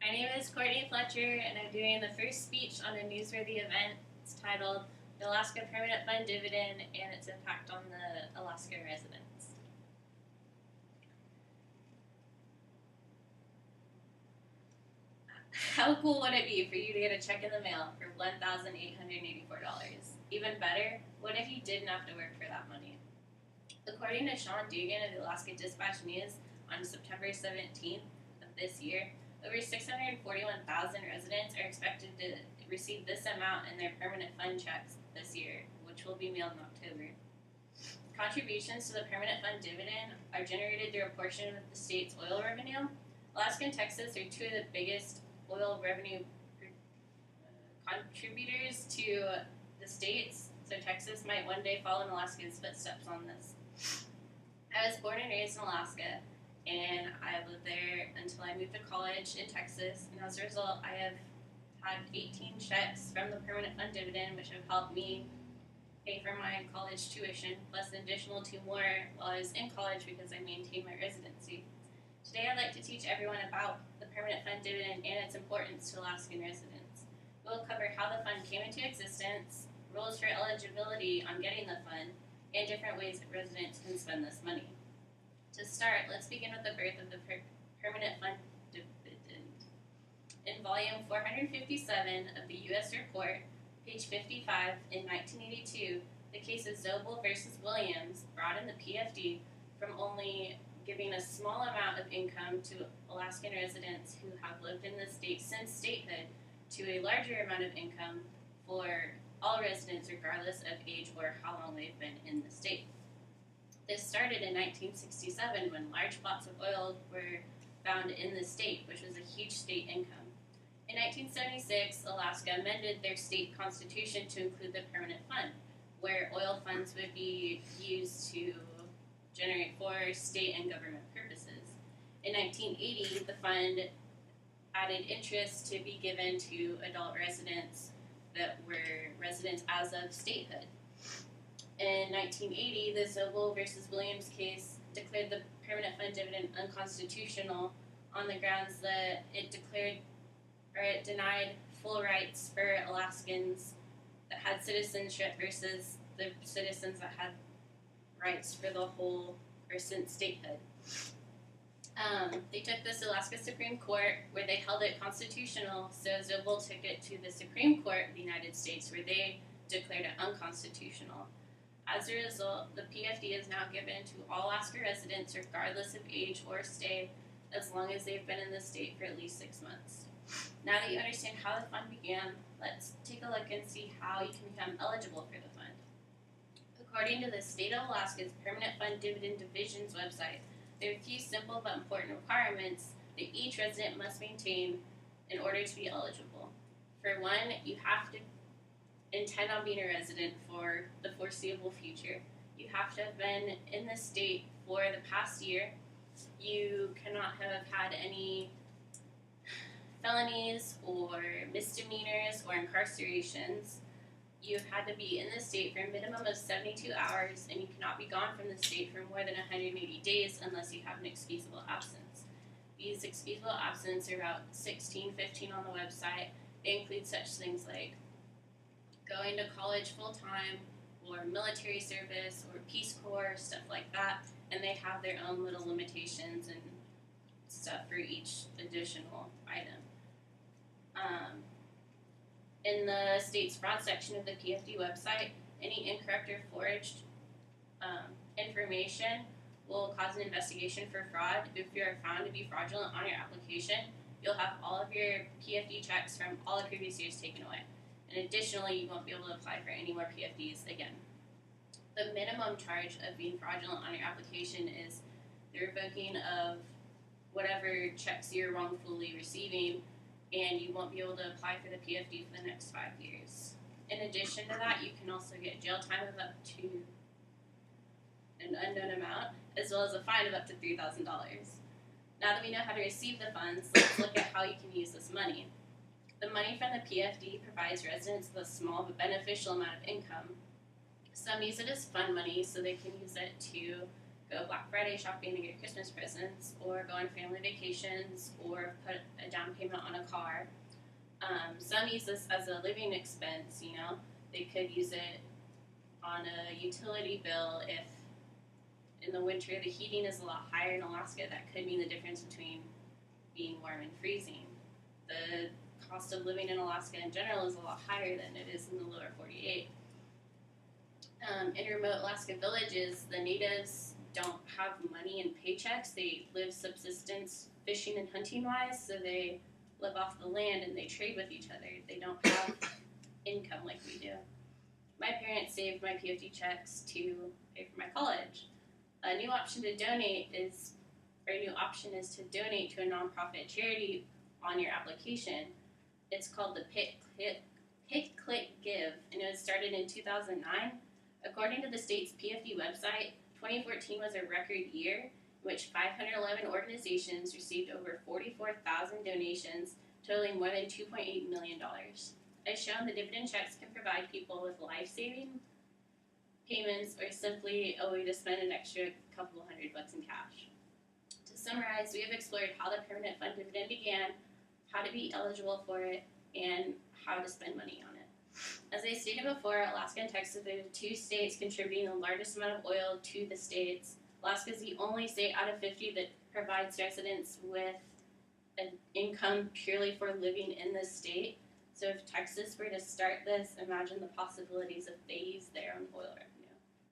My name is Courtney Fletcher, and I'm doing the first speech on a newsworthy event. It's titled The Alaska Permanent Fund Dividend and Its Impact on the Alaska Residents. How cool would it be for you to get a check in the mail for $1,884? Even better, what if you didn't have to work for that money? According to Sean Dugan of the Alaska Dispatch News on September 17th of this year, over 641,000 residents are expected to receive this amount in their permanent fund checks this year, which will be mailed in October. Contributions to the permanent fund dividend are generated through a portion of the state's oil revenue. Alaska and Texas are two of the biggest oil revenue contributors to the states, so Texas might one day follow in Alaska's footsteps on this. I was born and raised in Alaska, and I lived there until I moved to college in Texas, and as a result, I have had 18 checks from the permanent fund dividend, which have helped me pay for my college tuition, plus an additional 2 more while I was in college because I maintained my residency. Today, I'd like to teach everyone about the permanent fund dividend and its importance to Alaskan residents. We'll cover how the fund came into existence, rules for eligibility on getting the fund, and different ways that residents can spend this money. To start, let's begin with the birth of the permanent fund dividend. In volume 457 of the U.S. Report, page 55, in 1982, the case of Zobel versus Williams brought in the PFD from only giving a small amount of income to Alaskan residents who have lived in the state since statehood to a larger amount of income for all residents regardless of age or how long they've been in the state. This started in 1967 when large plots of oil were found in the state, which was a huge state income. In 1976, Alaska amended their state constitution to include the permanent fund, where oil funds would be used to generate for state and government purposes. In 1980, the fund added interest to be given to adult residents that were residents as of statehood. In 1980, the Zobel versus Williams case declared the permanent fund dividend unconstitutional on the grounds that it denied full rights for Alaskans that had citizenship versus the citizens that had rights for the whole or since statehood. They took this to Alaska Supreme Court where they held it constitutional, so Zobel took it to the Supreme Court of the United States where they declared it unconstitutional. As a result, the PFD is now given to all Alaska residents regardless of age or state as long as they've been in the state for at least 6 months. Now that you understand how the fund began, let's take a look and see how you can become eligible for the fund. According to the State of Alaska's Permanent Fund Dividend Division's website, there are a few simple but important requirements that each resident must maintain in order to be eligible. For one, you have to intend on being a resident for the foreseeable future. You have to have been in the state for the past year. You cannot have had any felonies or misdemeanors or incarcerations. You've had to be in the state for a minimum of 72 hours, and you cannot be gone from the state for more than 180 days unless you have an excusable absence. These excusable absences are about 15 on the website. They include such things like going to college full-time or military service or Peace Corps, stuff like that, and they have their own little limitations and stuff for each additional item. In the state's fraud section of the PFD website, any incorrect or forged information will cause an investigation for fraud. If you are found to be fraudulent on your application, you'll have all of your PFD checks from all the previous years taken away. And additionally, you won't be able to apply for any more PFDs again. The minimum charge of being fraudulent on your application is the revoking of whatever checks you're wrongfully receiving, and you won't be able to apply for the PFD for the next 5 years. In addition to that, you can also get jail time of up to an unknown amount, as well as a fine of up to $3,000. Now that we know how to receive the funds, let's look at how you can use this money. The money from the PFD provides residents with a small but beneficial amount of income. Some use it as fund money so they can use it to go Black Friday shopping and get Christmas presents, or go on family vacations, or put a down payment on a car. Some use this as a living expense, you know. They could use it on a utility bill if in the winter the heating is a lot higher in Alaska. That could mean the difference between being warm and freezing. The cost of living in Alaska in general is a lot higher than it is in the lower 48. In remote Alaska villages, the natives don't have money and paychecks. They live subsistence fishing and hunting wise, so they live off the land and they trade with each other. They don't have income like we do. My parents saved my PFD checks to pay for my college. A new option is to donate to a nonprofit charity on your application. It's called the Pick Click Give, and it was started in 2009. According to the state's PFD website, 2014 was a record year in which 511 organizations received over 44,000 donations, totaling more than $2.8 million. As shown, the dividend checks can provide people with life-saving payments or simply a way to spend an extra couple $100 in cash. To summarize, we have explored how the Permanent Fund dividend began, how to be eligible for it, and how to spend money on it. As I stated before, Alaska and Texas are the two states contributing the largest amount of oil to the states. Alaska is the only state out of 50 that provides residents with an income purely for living in the state. So if Texas were to start this, imagine the possibilities if they use their own oil